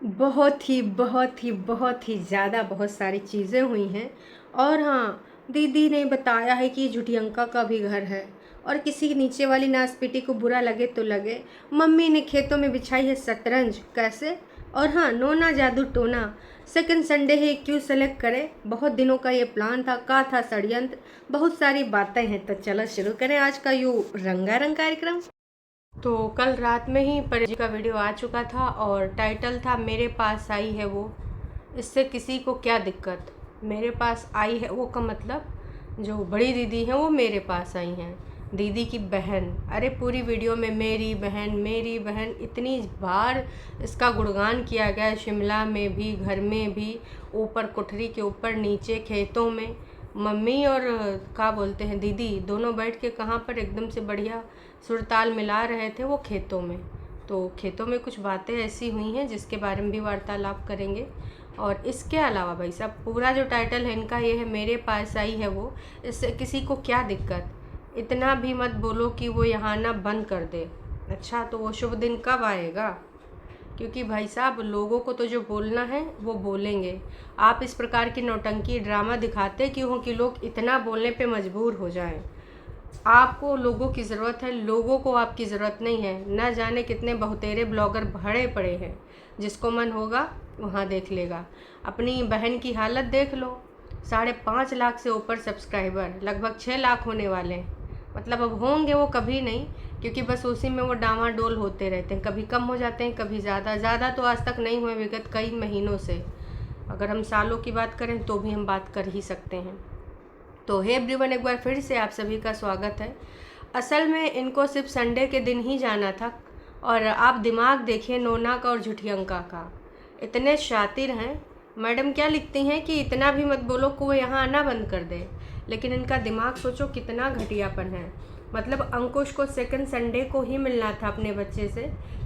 बहुत ही ज़्यादा बहुत सारी चीज़ें हुई हैं। और हाँ, दीदी ने बताया है कि झुटियंका का भी घर है और किसी नीचे वाली नासपीटी को बुरा लगे तो लगे। मम्मी ने खेतों में बिछाई है शतरंज, कैसे? और हाँ, नोना जादू टोना सेकंड संडे है, क्यों सेलेक्ट करे? बहुत दिनों का ये प्लान था, का था षड्यंत्र। बहुत सारी बातें हैं, तो चलो शुरू करें आज का यूँ रंगारंग कार्यक्रम। तो कल रात में ही परी जी का वीडियो आ चुका था और टाइटल था मेरे पास आई है वो। इससे किसी को क्या दिक्कत? मेरे पास आई है वो का मतलब जो बड़ी दीदी हैं वो मेरे पास आई हैं, दीदी की बहन। अरे पूरी वीडियो में मेरी बहन इतनी बार इसका गुणगान किया गया है, शिमला में भी, घर में भी, ऊपर कोठरी के ऊपर, नीचे खेतों में। मम्मी और क्या बोलते हैं दीदी दोनों बैठ के कहाँ पर एकदम से बढ़िया सुरताल मिला रहे थे वो खेतों में। तो खेतों में कुछ बातें ऐसी हुई हैं जिसके बारे में भी वार्तालाप करेंगे। और इसके अलावा भाई साहब पूरा जो टाइटल है इनका ये है मेरे पास आई है वो। इससे किसी को क्या दिक्कत? इतना भी मत बोलो कि वो यहाँ ना बंद कर दे। अच्छा, तो वो शुभ दिन कब आएगा? क्योंकि भाई साहब लोगों को तो जो बोलना है वो बोलेंगे। आप इस प्रकार की नौटंकी ड्रामा दिखाते क्यों हो कि लोग इतना बोलने पे मजबूर हो जाएं? आपको लोगों की ज़रूरत है, लोगों को आपकी ज़रूरत नहीं है। ना जाने कितने बहुतेरे ब्लॉगर भरे पड़े हैं, जिसको मन होगा वहाँ देख लेगा। अपनी बहन की हालत देख लो, 5.5 लाख से ऊपर सब्सक्राइबर, लगभग 6 लाख होने वाले हैं। मतलब अब होंगे वो कभी नहीं, क्योंकि बस उसी में वो डामाडोल होते रहते हैं, कभी कम हो जाते हैं, कभी ज़्यादा। ज़्यादा तो आज तक नहीं हुए विगत कई महीनों से। अगर हम सालों की बात करें तो भी हम बात कर ही सकते हैं। तो हे एवरीवन, एक बार फिर से आप सभी का स्वागत है। असल में इनको सिर्फ संडे के दिन ही जाना था। और आप दिमाग देखिए नोना का और झुठियंका का, इतने शातिर हैं। मैडम क्या लिखती हैं कि इतना भी मत बोलो कि वो यहाँ आना बंद कर दे, लेकिन इनका दिमाग सोचो कितना घटियापन है। मतलब अंकुश को सेकंड संडे को ही मिलना था अपने बच्चे से,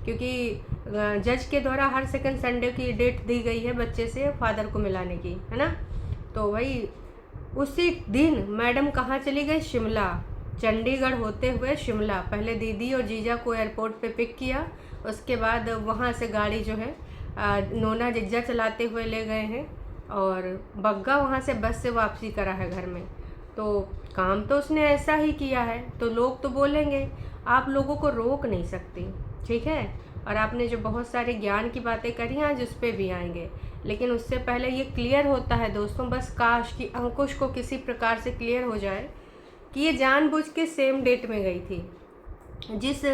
क्योंकि जज के द्वारा हर सेकंड संडे की डेट दी गई है बच्चे से फादर को मिलाने की, है ना। तो वही उसी दिन मैडम कहाँ चली गई? शिमला। चंडीगढ़ होते हुए शिमला। पहले दीदी और जीजा को एयरपोर्ट पे पिक किया, उसके बाद वहाँ से गाड़ी जो है नोना जिज्जा चलाते हुए ले गए हैं, और बग्गा वहाँ से बस से वापसी करा है घर में। तो काम तो उसने ऐसा ही किया है, तो लोग तो बोलेंगे, आप लोगों को रोक नहीं सकती, ठीक है। और आपने जो बहुत सारे ज्ञान की बातें करी आज उस पर भी आएंगे, लेकिन उससे पहले ये क्लियर होता है दोस्तों, बस काश कि अंकुश को किसी प्रकार से क्लियर हो जाए कि ये जानबूझ के सेम डेट में गई थी। जिस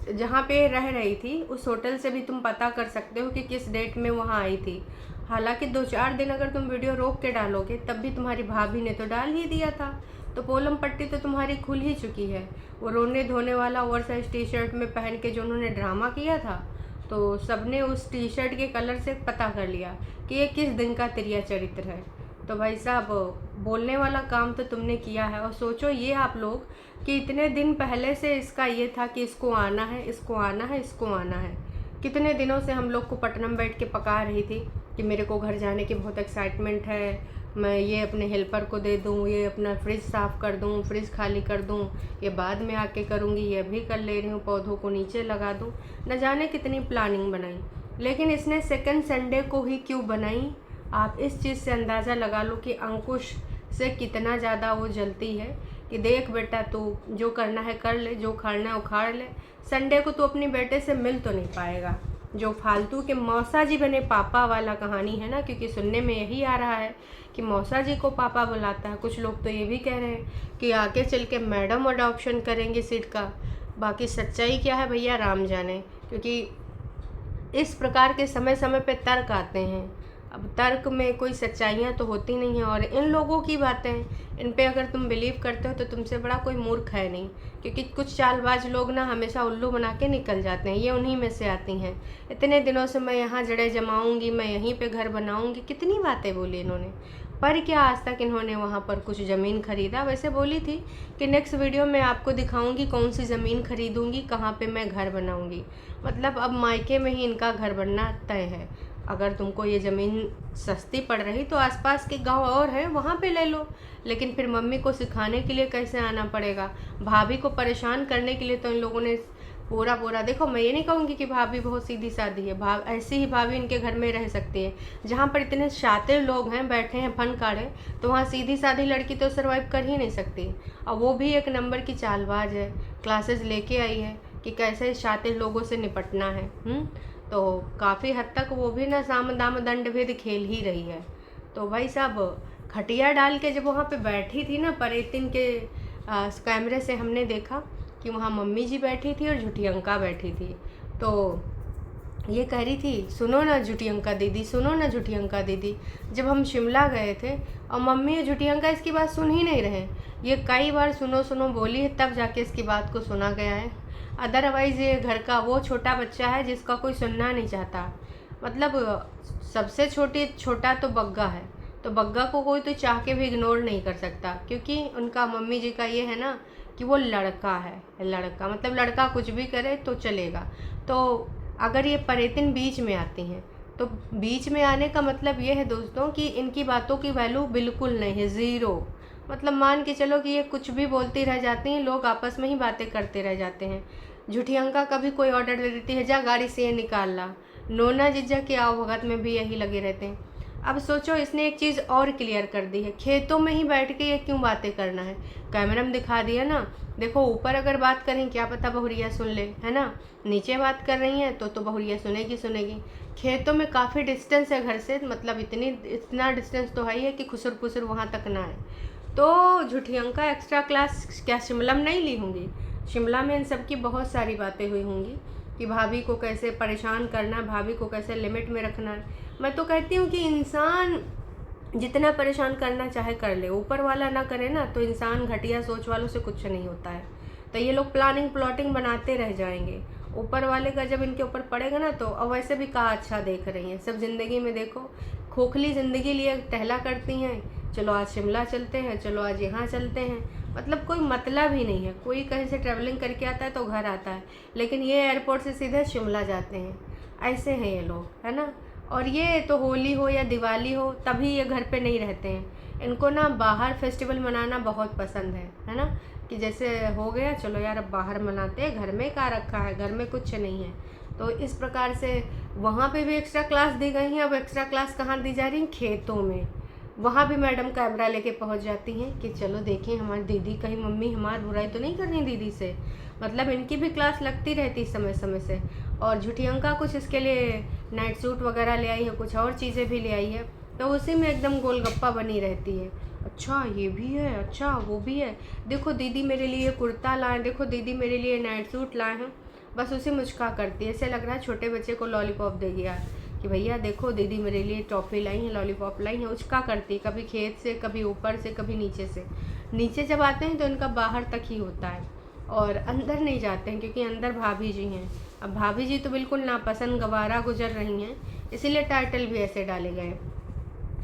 जहाँ पे रह रही थी उस होटल से भी तुम पता कर सकते हो कि किस डेट में वहाँ आई थी। हालांकि 2-4 दिन अगर तुम वीडियो रोक के डालोगे तब भी तुम्हारी भाभी ने तो डाल ही दिया था। तो पोलम पट्टी तो तुम्हारी खुल ही चुकी है। वो रोने धोने वाला ओवरसाइज टी शर्ट में पहन के जो उन्होंने ड्रामा किया था, तो सबने उस टी शर्ट के कलर से पता कर लिया कि ये किस दिन का तिरिया चरित्र है। तो भाई साहब बोलने वाला काम तो तुमने किया है। और सोचो ये आप लोग कि इतने दिन पहले से इसका ये था कि इसको आना है, इसको आना है, इसको आना है। कितने दिनों से हम लोग को पटनम बैठ के पका रही थी कि मेरे को घर जाने की बहुत एक्साइटमेंट है, मैं ये अपने हेल्पर को दे दूँ, ये अपना फ्रिज साफ़ कर दूँ, फ्रिज खाली कर दूँ, ये बाद में आके करूँगी, ये अभी कर ले रही हूँ, पौधों को नीचे लगा दूँ। न जाने कितनी प्लानिंग बनाई, लेकिन इसने सेकंड संडे को ही क्यों बनाई? आप इस चीज़ से अंदाज़ा लगा लो कि अंकुश से कितना ज़्यादा वो जलती है कि देख बेटा तू जो करना है कर ले, जो उखाड़ना है उखाड़ ले। संडे को तू अपने बेटे से मिल तो नहीं पाएगा। जो फालतू के मौसा जी बने पापा वाला कहानी है ना, क्योंकि सुनने में यही आ रहा है कि मौसा जी को पापा बुलाता है। कुछ लोग तो ये भी कह रहे हैं कि आगे चल के मैडम अडॉप्शन करेंगे सिड का। बाकी सच्चाई क्या है भैया राम जाने, क्योंकि इस प्रकार के समय समय पे तर्क आते हैं। अब तर्क में कोई सच्चाइयाँ तो होती नहीं है, और इन लोगों की बातें, इन पे अगर तुम बिलीव करते हो तो तुमसे बड़ा कोई मूर्ख है नहीं। क्योंकि कुछ चालबाज लोग ना हमेशा उल्लू बना के निकल जाते हैं, ये उन्हीं में से आती हैं। इतने दिनों से मैं यहाँ जड़ें जमाऊँगी, मैं यहीं पे घर बनाऊँगी, कितनी बातें बोली इन्होंने। पर क्या आज तक इन्होंने वहाँ पर कुछ ज़मीन खरीदा? वैसे बोली थी कि नेक्स्ट वीडियो में आपको दिखाऊंगी कौन सी ज़मीन खरीदूंगी, कहाँ पे मैं घर बनाऊंगी। मतलब अब मायके में ही इनका घर बनना तय है। अगर तुमको ये ज़मीन सस्ती पड़ रही तो आसपास के गांव और हैं, वहाँ पे ले लो। लेकिन फिर मम्मी को सिखाने के लिए कैसे आना पड़ेगा? भाभी को परेशान करने के लिए तो इन लोगों ने पूरा पूरा। देखो मैं ये नहीं कहूँगी कि भाभी बहुत सीधी सादी है, ऐसी ही भाभी इनके घर में रह सकती है। जहाँ पर इतने शातिर लोग हैं बैठे हैं फनकारे, तो वहाँ सीधी सादी लड़की तो सर्वाइव कर ही नहीं सकती। और वो भी एक नंबर की चालबाज है, क्लासेस लेके आई है कि कैसे शातिर लोगों से निपटना है। तो काफ़ी हद तक वो भी ना साम दाम दंड भेद खेल ही रही है। तो भाई साहब खटिया डाल के जब वहाँ पे बैठी थी ना परेतिन के कैमरे से हमने देखा कि वहाँ मम्मी जी बैठी थी और झूठी अंका बैठी थी। तो ये कह रही थी, सुनो ना झूठी अंका दीदी, सुनो ना झूठी अंका दीदी। जब हम शिमला गए थे और मम्मी और झूठी अंका इसकी बात सुन ही नहीं रहे। ये कई बार सुनो सुनो बोली है, तब जाके इसकी बात को सुना गया है। अदरवाइज़ ये घर का वो छोटा बच्चा है जिसका कोई सुनना नहीं चाहता। मतलब सबसे छोटा तो बग्गा है, तो बग्गा को कोई तो चाह के भी इग्नोर नहीं कर सकता, क्योंकि उनका मम्मी जी का ये है ना कि वो लड़का है। लड़का मतलब लड़का कुछ भी करे तो चलेगा। तो अगर ये परेतिन बीच में आती हैं, तो बीच में आने का मतलब ये है दोस्तों कि इनकी बातों की वैल्यू बिल्कुल नहीं है, ज़ीरो। मतलब मान के चलो कि ये कुछ भी बोलती रह जाती हैं, लोग आपस में ही बातें करते रह जाते हैं। झूठी अंका कभी कोई ऑर्डर दे देती है, जा गाड़ी से ये निकाल ला। नोना जीजा के आओ भगत में भी यही लगे रहते हैं। अब सोचो, इसने एक चीज़ और क्लियर कर दी है, खेतों में ही बैठ के ये क्यों बातें करना है। कैमरा में दिखा दिया ना। देखो ऊपर अगर बात करें क्या पता बहुरिया सुन ले, है ना। नीचे बात कर रही हैं तो बहुरिया सुनेगी। खेतों में काफ़ी डिस्टेंस है घर से, मतलब इतना डिस्टेंस तो है ही है कि खुसर पुसर वहाँ तक ना है। तो झूठी अंका एक्स्ट्रा क्लास क्या शिमला में नहीं ली होंगी? शिमला में इन सब की बहुत सारी बातें हुई होंगी कि भाभी को कैसे परेशान करना, भाभी को कैसे लिमिट में रखना है। मैं तो कहती हूँ कि इंसान जितना परेशान करना चाहे कर ले, ऊपर वाला ना करे ना तो इंसान घटिया सोच वालों से कुछ नहीं होता है। तो ये लोग प्लानिंग प्लॉटिंग बनाते रह जाएंगे, ऊपर वाले का जब इनके ऊपर पड़ेगा ना तो। अब वैसे भी कहाँ अच्छा देख रही हैं सब ज़िंदगी में, देखो खोखली ज़िंदगी लिए टहला करती हैं। चलो आज शिमला चलते हैं, चलो आज यहाँ चलते हैं, मतलब कोई मतलब ही नहीं है। कोई कहीं से ट्रैवलिंग करके आता है तो घर आता है, लेकिन ये एयरपोर्ट से सीधे शिमला जाते हैं। ऐसे हैं ये लोग, है ना। और ये तो होली हो या दिवाली हो तभी ये घर पे नहीं रहते हैं। इनको ना बाहर फेस्टिवल मनाना बहुत पसंद है ना। कि जैसे हो गया चलो यार अब बाहर मनाते हैं, घर में क्या रखा है, घर में कुछ नहीं है। तो इस प्रकार से वहाँ पे भी एक्स्ट्रा क्लास दी गई हैं। अब एक्स्ट्रा क्लास कहाँ दी जा रही हैं? खेतों में। वहाँ भी मैडम कैमरा लेके पहुँच जाती हैं कि चलो देखें हमारी दीदी, कहीं मम्मी हमारी बुराई तो नहीं कर रही दीदी से। मतलब इनकी भी क्लास लगती रहती समय समय से। और झूठी अंका कुछ इसके लिए नाइट सूट वगैरह ले आई है, कुछ और चीज़ें भी ले आई है, तो उसी में एकदम गोलगप्पा बनी रहती है। अच्छा ये भी है, अच्छा वो भी है, देखो दीदी मेरे लिए कुर्ता लाए, देखो दीदी मेरे लिए नाइट सूट लाए हैं। बस उसे मुस्का करती है, ऐसे लग रहा है छोटे बच्चे को लॉलीपॉप दे दिया कि भैया देखो दीदी मेरे लिए टॉफ़ी लाई है, लॉलीपॉप लाई है। उचका करती, कभी खेत से, कभी ऊपर से, कभी नीचे से। नीचे जब आते हैं तो इनका बाहर तक ही होता है और अंदर नहीं जाते हैं, क्योंकि अंदर भाभी जी हैं। अब भाभी जी तो बिल्कुल नापसंद गवारा गुजर रही हैं, इसीलिए टाइटल भी ऐसे डाले गए।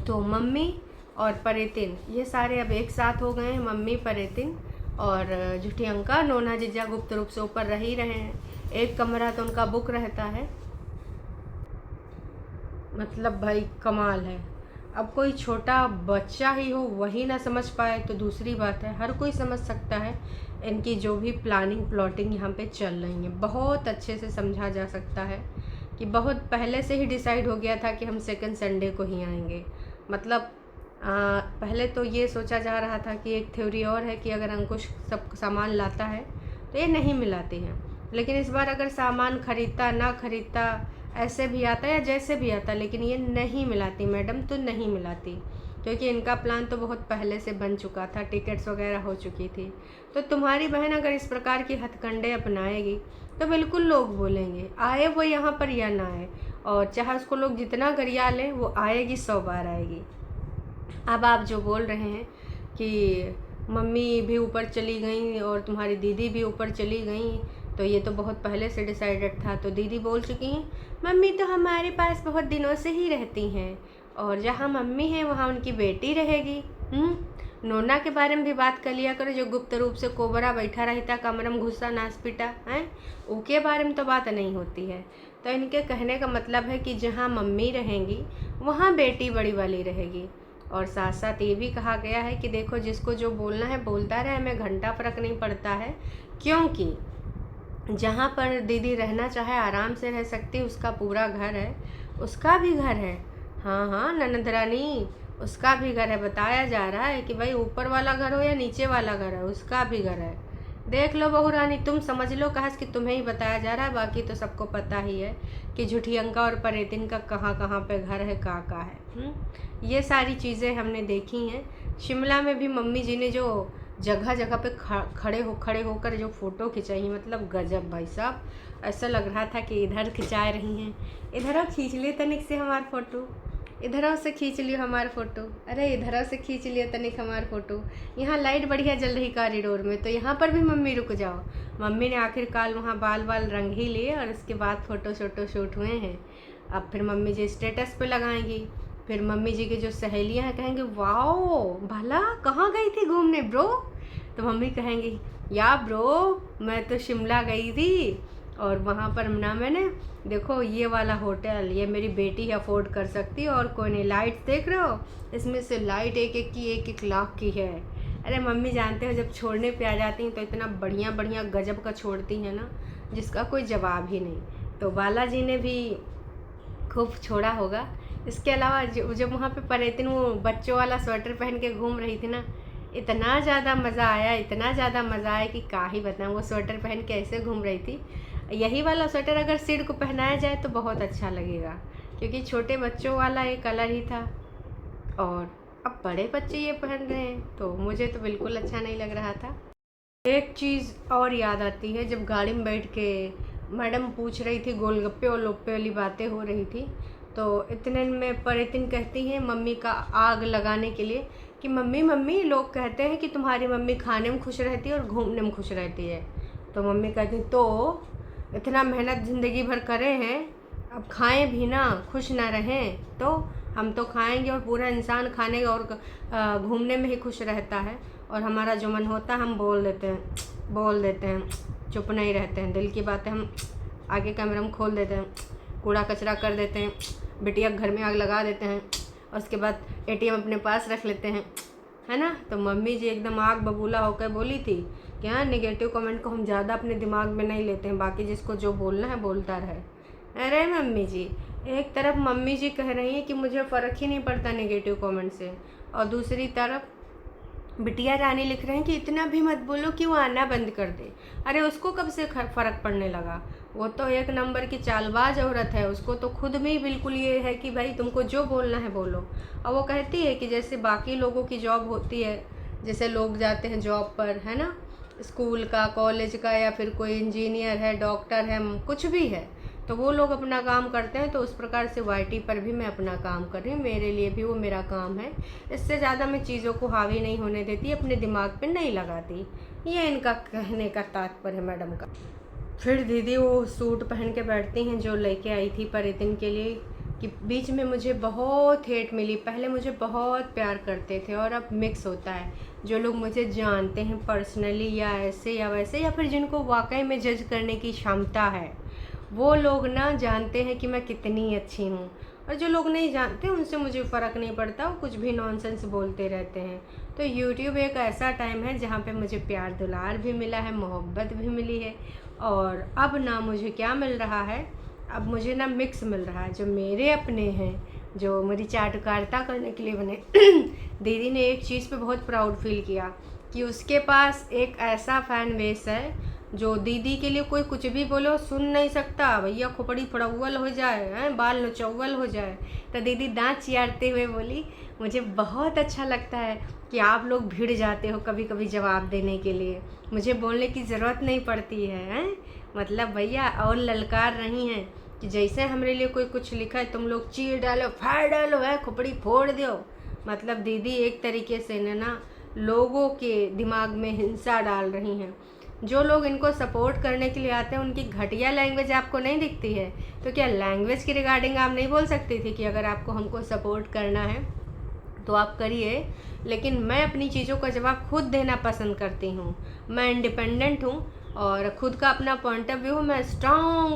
तो मम्मी और परेतिन ये सारे अब एक साथ हो गए हैं। मम्मी, परेतिन और झूठी अंका। नोना जीजा गुप्त रूप से ऊपर रह ही रहे हैं, एक कमरा तो उनका बुक रहता है। मतलब भाई कमाल है। अब कोई छोटा बच्चा ही हो वही ना समझ पाए तो दूसरी बात है, हर कोई समझ सकता है इनकी जो भी प्लानिंग प्लॉटिंग यहाँ पे चल रही है। बहुत अच्छे से समझा जा सकता है कि बहुत पहले से ही डिसाइड हो गया था कि हम सेकंड संडे को ही आएंगे। मतलब पहले तो ये सोचा जा रहा था कि एक थ्योरी और है कि अगर अंकुश सब सामान लाता है तो ये नहीं मिलाती हैं, लेकिन इस बार अगर सामान खरीदता ना खरीदता, ऐसे भी आता या जैसे भी आता, लेकिन ये नहीं मिलाती मैडम, तो नहीं मिलाती, क्योंकि इनका प्लान तो बहुत पहले से बन चुका था, टिकट्स वगैरह हो चुकी थी। तो तुम्हारी बहन अगर इस प्रकार की हथकंडे अपनाएगी तो बिल्कुल लोग बोलेंगे, आए वो यहाँ पर या ना आए, और चाहे उसको लोग जितना गरिया लें वो आएगी, 100 बार आएगी। अब आप जो बोल रहे हैं कि मम्मी भी ऊपर चली गई और तुम्हारी दीदी भी ऊपर चली गई, तो ये तो बहुत पहले से डिसाइडेड था। तो दीदी बोल चुकी हैं, मम्मी तो हमारे पास बहुत दिनों से ही रहती हैं, और जहाँ मम्मी है वहाँ उनकी बेटी रहेगी। नोना के बारे में भी बात कर लिया करो, जो गुप्त रूप से कोबरा बैठा रहता कमरे में घुसा नाच पिटा है, उसके बारे में तो बात नहीं होती है। तो इनके कहने का मतलब है कि जहाँ मम्मी रहेंगी वहाँ बेटी बड़ी वाली रहेगी। और साथ साथ ये भी कहा गया है कि देखो जिसको जो बोलना है बोलता रहे, हमें घंटा फर्क नहीं पड़ता है, क्योंकि जहाँ पर दीदी रहना चाहे आराम से रह सकती, उसका पूरा घर है, उसका भी घर है। हाँ हाँ ननद रानी, उसका भी घर है। बताया जा रहा है कि भाई ऊपर वाला घर हो या नीचे वाला घर है, उसका भी घर है। देख लो बहू रानी, तुम समझ लो कहा कि तुम्हें ही बताया जा रहा है, बाकी तो सबको पता ही है कि झुठियंका और परेतिन का कहाँ कहाँ पे घर है, कहाँ है। ये सारी चीज़ें हमने देखी हैं। शिमला में भी मम्मी जी ने जो जगह जगह पे खड़े होकर जो फ़ोटो खिंचाई, मतलब गजब भाई साहब। ऐसा लग रहा था कि इधर खिंचा रही हैं, इधर खींच लिए तनिक से हमार फ़ोटो, इधर से खींच लियो हमार फ़ोटो, अरे इधर से खींच लियो तनिक हमार फ़ोटो। यहाँ लाइट बढ़िया जल रही कॉरिडोर में, तो यहाँ पर भी मम्मी रुक जाओ। मम्मी ने आखिरकार वहाँ बाल रंग ही लिए और उसके बाद फ़ोटो शूट हुए हैं। अब फिर मम्मी जी स्टेटस पे लगाएंगी, फिर मम्मी जी की जो सहेलियाँ हैं कहेंगे वाओ भला कहाँ गई थी घूमने ब्रो, तो मम्मी कहेंगी या ब्रो मैं तो शिमला गई थी और वहाँ पर ना मैंने देखो ये वाला होटल ये मेरी बेटी ही अफोर्ड कर सकती है और कोई नहीं। लाइट देख रहे हो, इसमें से लाइट एक लाख की है। अरे मम्मी जानते हो जब छोड़ने पे आ जाती हैं तो इतना बढ़िया बढ़िया गजब का छोड़ती हैं ना, जिसका कोई जवाब ही नहीं। तो बालाजी ने भी खूब छोड़ा होगा। इसके अलावा जब वहाँ पे परेतिन वो बच्चों वाला स्वेटर पहन के घूम रही थी ना, इतना ज़्यादा मज़ा आया, इतना ज़्यादा मज़ा आया कि क्या ही बताऊँ। वो स्वेटर पहन के ऐसे घूम रही थी। यही वाला स्वेटर अगर सिड को पहनाया जाए तो बहुत अच्छा लगेगा, क्योंकि छोटे बच्चों वाला एक कलर ही था और अब बड़े बच्चे ये पहन रहे हैं, तो मुझे तो बिल्कुल अच्छा नहीं लग रहा था। एक चीज़ और याद आती है, जब गाड़ी में बैठ के मैडम पूछ रही थी, गोलगप्पे और लोप्पे वाली बातें हो रही थी, तो इतने में परितिन कहती हैं मम्मी का आग लगाने के लिए कि मम्मी मम्मी लोग कहते हैं कि तुम्हारी मम्मी खाने में खुश रहती है और घूमने में खुश रहती है। तो मम्मी कहती तो इतना मेहनत ज़िंदगी भर करे हैं, अब खाएं भी ना खुश ना रहें, तो हम तो खाएंगे और पूरा इंसान खाने और घूमने में ही खुश रहता है, और हमारा जो मन होता है हम बोल देते हैं, चुप नहीं रहते हैं। दिल की बातें हम आगे कैमरा में खोल देते हैं, कूड़ा कचरा कर देते हैं, बिटिया घर में आग लगा देते हैं और उसके बाद एटीएम अपने पास रख लेते हैं, है ना। तो मम्मी जी एकदम आग बबूला होकर बोली थी कि हाँ नेगेटिव कमेंट को हम ज़्यादा अपने दिमाग में नहीं लेते हैं, बाकी जिसको जो बोलना है बोलता रहे। अरे मम्मी जी, एक तरफ मम्मी जी कह रही हैं कि मुझे फ़र्क ही नहीं पड़ता नेगेटिव कमेंट से, और दूसरी तरफ बिटिया रानी लिख रहे हैं कि इतना भी मत बोलो कि वो आना बंद कर दे। अरे उसको कब से फ़र्क पड़ने लगा, वो तो एक नंबर की चालबाज औरत है, उसको तो खुद में ही बिल्कुल ये है कि भाई तुमको जो बोलना है बोलो। और वो कहती है कि जैसे बाकी लोगों की जॉब होती है, जैसे लोग जाते हैं जॉब पर, है ना, स्कूल का कॉलेज का, या फिर कोई इंजीनियर है डॉक्टर है कुछ भी है, तो वो लोग अपना काम करते हैं, तो उस प्रकार से वाईटी पर भी मैं अपना काम कर रही हूँ, मेरे लिए भी वो मेरा काम है। इससे ज़्यादा मैं चीज़ों को हावी नहीं होने देती, अपने दिमाग पे नहीं लगाती। ये इनका कहने का तात्पर्य है मैडम का। फिर दीदी वो सूट पहन के बैठती हैं जो लेके आई थी परितिन के लिए, कि बीच में मुझे बहुत हेट मिली। पहले मुझे बहुत प्यार करते थे और अब मिक्स होता है। जो लोग मुझे जानते हैं पर्सनली या ऐसे या वैसे, या फिर जिनको वाकई में जज करने की क्षमता है, वो लोग ना जानते हैं कि मैं कितनी अच्छी हूँ, और जो लोग नहीं जानते उनसे मुझे फ़र्क नहीं पड़ता, वो कुछ भी नॉनसेंस बोलते रहते हैं। तो यूट्यूब एक ऐसा टाइम है जहाँ पे मुझे प्यार दुलार भी मिला है, मोहब्बत भी मिली है, और अब ना मुझे क्या मिल रहा है, अब मुझे ना मिक्स मिल रहा है। जो मेरे अपने हैं, जो मेरी चाटुकारिता करने के लिए बने दीदी ने एक चीज़ पे बहुत प्राउड फील किया कि उसके पास एक ऐसा फैन बेस है जो दीदी के लिए कोई कुछ भी बोलो सुन नहीं सकता, भैया खोपड़ी फड़ौल हो जाए, हैं बाल नचौल हो जाए। तो दीदी दांत चियारते हुए बोली मुझे बहुत अच्छा लगता है कि आप लोग भिड़ जाते हो कभी कभी जवाब देने के लिए, मुझे बोलने की ज़रूरत नहीं पड़ती है, हैं मतलब भैया और ललकार रही हैं कि जैसे हमारे लिए कोई कुछ लिखा है तुम लोग चीर डालो, फाड़ डालो, है खोपड़ी फोड़ दो। मतलब दीदी एक तरीके से ना लोगों के दिमाग में हिंसा डाल रही हैं। जो लोग इनको सपोर्ट करने के लिए आते हैं उनकी घटिया लैंग्वेज आपको नहीं दिखती है, तो क्या लैंग्वेज की रिगार्डिंग आप नहीं बोल सकती थी कि अगर आपको हमको सपोर्ट करना है तो आप करिए, लेकिन मैं अपनी चीज़ों का जवाब खुद देना पसंद करती हूँ। मैं इंडिपेंडेंट हूँ और ख़ुद का अपना पॉइंट ऑफ व्यू, मैं स्ट्रांग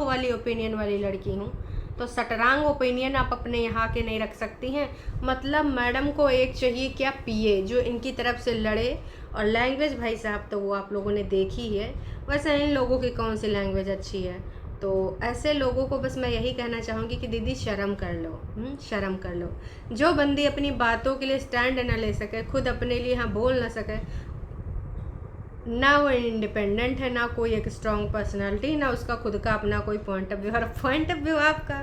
वाली ओपिनियन वाली लड़की हूँ। तो सटरांग ओपिनियन आप अपने यहाँ के नहीं रख सकती हैं। मतलब मैडम को एक चाहिए क्या, पीए जो इनकी तरफ से लड़े। और लैंग्वेज भाई साहब तो वो आप लोगों ने देखी है। वैसे इन लोगों की कौन सी लैंग्वेज अच्छी है। तो ऐसे लोगों को बस मैं यही कहना चाहूँगी कि दीदी शर्म कर लो, शर्म कर लो। जो बंदी अपनी बातों के लिए स्टैंड ना ले सके, खुद अपने लिए यहाँ बोल ना सके, ना वो इंडिपेंडेंट है, ना कोई एक स्ट्रॉन्ग पर्सनालिटी, ना उसका खुद का अपना कोई point of view. Her point of view आपका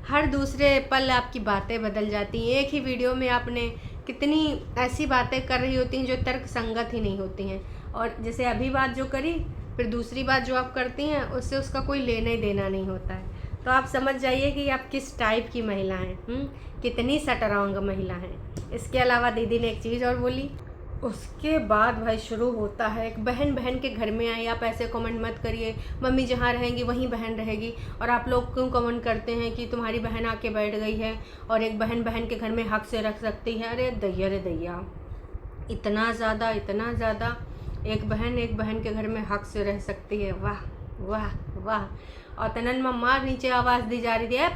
हर दूसरे पल आपकी बातें बदल जाती हैं। एक ही वीडियो में आपने कितनी ऐसी बातें कर रही होती हैं जो तर्क संगत ही नहीं होती हैं। और जैसे अभी बात जो करी, फिर दूसरी बात जो आप करती हैं उससे उसका कोई लेना ही देना नहीं होता है। तो आप समझ जाइए कि आप किस टाइप की महिला हैं, कितनी सटरंग महिला हैं। इसके अलावा दीदी ने एक चीज़ और बोली। उसके बाद भाई शुरू होता है, एक बहन बहन के घर में आई, आप ऐसे कमेंट मत करिए, मम्मी जहाँ रहेंगी वहीं बहन रहेगी। और आप लोग क्यों कमेंट करते हैं कि तुम्हारी बहन आके बैठ गई है और एक बहन बहन के घर में हक से रख सकती है। अरे दैया, इतना ज़्यादा एक बहन के घर में हक से रह सकती है। वाह वाह वाह। और तनन मम्मा नीचे आवाज़ दी जा रही थी, है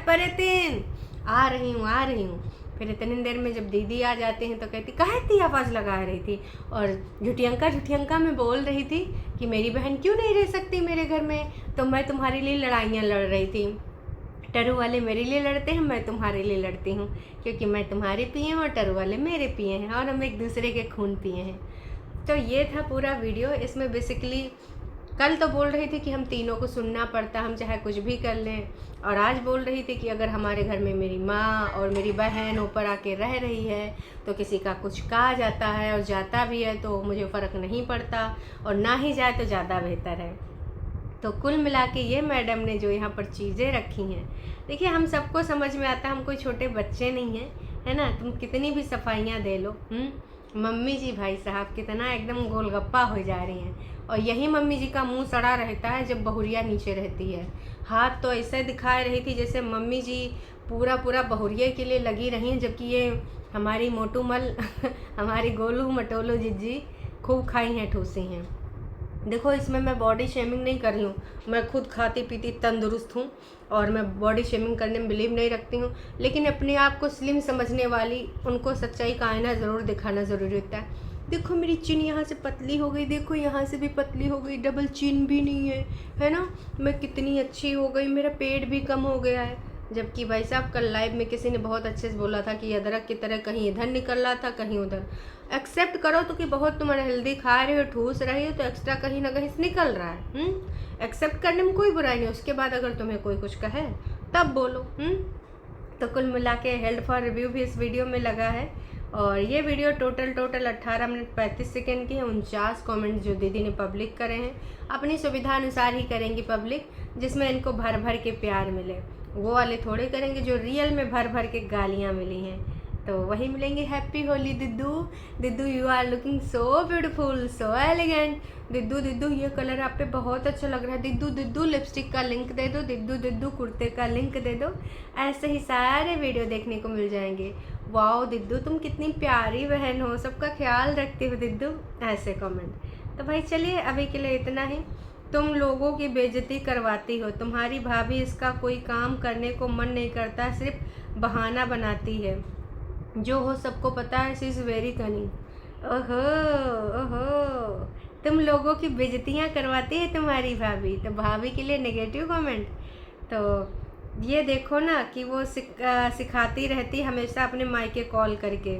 परतीन, आ रही हूँ। फिर इतनी देर में जब दीदी आ जाते हैं तो कहती काहे इतनी आवाज़ लगा रही थी। और झुटियंका में बोल रही थी कि मेरी बहन क्यों नहीं रह सकती मेरे घर में, तो मैं तुम्हारे लिए लड़ाइयाँ लड़ रही थी। टरू वाले मेरे लिए लड़ते हैं, मैं तुम्हारे लिए लड़ती हूँ, क्योंकि मैं तुम्हारे पिए हूँ और टरू वाले मेरे पिए हैं और हम एक दूसरे के खून पिए हैं। तो ये था पूरा वीडियो। इसमें बेसिकली कल तो बोल रही थी कि हम तीनों को सुनना पड़ता, हम चाहे कुछ भी कर लें। और आज बोल रही थी कि अगर हमारे घर में मेरी माँ और मेरी बहन ऊपर आके रह रही है तो किसी का कुछ कहा जाता है, और जाता भी है तो मुझे फ़र्क नहीं पड़ता, और ना ही जाए तो ज़्यादा बेहतर है। तो कुल मिला के ये मैडम ने जो यहाँ पर चीज़ें रखी हैं, देखिए हम सबको समझ में आता है, हम कोई छोटे बच्चे नहीं हैं, है ना। तुम कितनी भी सफाइयाँ दे लो, मम्मी जी भाई साहब कितना एकदम गोलगप्पा हो जा रही हैं। और यही मम्मी जी का मुंह सड़ा रहता है जब बहुरिया नीचे रहती है। हाथ तो ऐसे दिखा रही थी जैसे मम्मी जी पूरा बहुरिया के लिए लगी रही हैं, जबकि ये हमारी मोटूमल हमारी गोलू मटोलू जिज्जी खूब खाई हैं, ठूसी हैं। देखो इसमें मैं बॉडी शेमिंग नहीं कर रही हूँ, मैं खुद खाती पीती तंदुरुस्त हूँ और मैं बॉडी शेमिंग करने में बिलीव नहीं रखती हूँ। लेकिन अपने आप को स्लिम समझने वाली उनको सच्चाई का आईना ज़रूर दिखाना ज़रूरी होता है। देखो मेरी चिन यहाँ से पतली हो गई, देखो यहाँ से भी पतली हो गई, डबल चिन भी नहीं है ना। मैं कितनी अच्छी हो गई, मेरा पेट भी कम हो गया है। जबकि भाई साहब कल लाइव में किसी ने बहुत अच्छे से बोला था कि अदरक की तरह कहीं इधर निकल रहा था कहीं उधर। एक्सेप्ट करो तो कि बहुत तुम हेल्दी खा रहे हो, ठूस रही हो, तो एक्स्ट्रा कहीं ना कहीं से निकल रहा है। एक्सेप्ट करने में कोई बुराई नहीं, उसके बाद अगर तुम्हें कोई कुछ कहे तब बोलो। तो कुल मिला के हेल्ड फॉर रिव्यू भी इस वीडियो में लगा है। और ये वीडियो टोटल 18 मिनट 35 सेकेंड की है। 49 कमेंट जो दीदी ने पब्लिक करे हैं, अपनी सुविधा अनुसार ही करेंगी पब्लिक, जिसमें इनको भर भर के प्यार मिले। वो वाले थोड़े करेंगे जो रियल में भर भर के गालियाँ मिली हैं, तो वही मिलेंगे। हैप्पी होली दिद्दू, you are looking so beautiful, so elegant. दिद्दू ये कलर आप पे बहुत अच्छा लग रहा है। दिद्दू लिपस्टिक का लिंक दे दो, दिद्दू कुर्ते का लिंक दे दो। ऐसे ही सारे वीडियो देखने को मिल जाएंगे। वाओ दिद्दू तुम कितनी प्यारी बहन हो, सबका ख्याल रखते हो दिद्दू, ऐसे कमेंट। तो भाई चलिए अभी के लिए इतना ही। तुम लोगों की बेइज्जती करवाती हो, तुम्हारी भाभी इसका कोई काम करने को मन नहीं करता, सिर्फ बहाना बनाती है। जो हो सबको पता है, शी इज़ वेरी कनिंग। ओहो, तुम लोगों की बेइज्जतियाँ करवाती है तुम्हारी भाभी। तो भाभी के लिए नेगेटिव कमेंट। तो ये देखो ना कि वो सिखाती रहती हमेशा अपने मायके कॉल करके,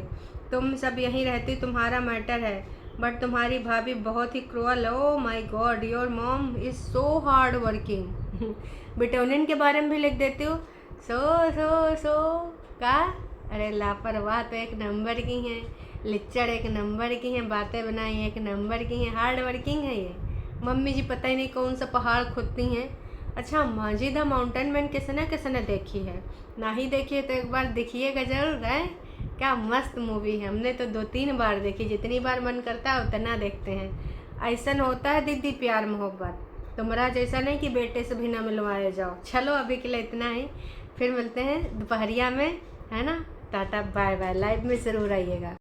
तुम सब यहीं रहती, तुम्हारा मैटर है, बट तुम्हारी भाभी बहुत ही cruel. Oh my God, your mom is so hard working. बिटोनियन के बारे में भी लिख देती हो। सो का अरे लापरवाह तो एक नंबर की हैं, लिच्चड़ एक नंबर की हैं, बातें बनाई एक नंबर की हैं, हार्ड वर्किंग है ये। मम्मी जी पता ही नहीं कौन सा पहाड़ खोदती हैं। अच्छा मांझी द माउंटेन मैन किसने देखी है? ना ही देखी है तो एक बार देखिएगा जरूर है। क्या मस्त मूवी है, हमने तो 2-3 बार देखी, जितनी बार मन करता है उतना देखते हैं। ऐसा होता है दीदी प्यार मोहब्बत, तुम्हारा जैसा नहीं कि बेटे से भी ना मिलवाए जाओ। चलो अभी के लिए इतना ही, फिर मिलते हैं दोपहरिया में, है ना। टाटा बाय बाय, लाइव में ज़रूर आइएगा।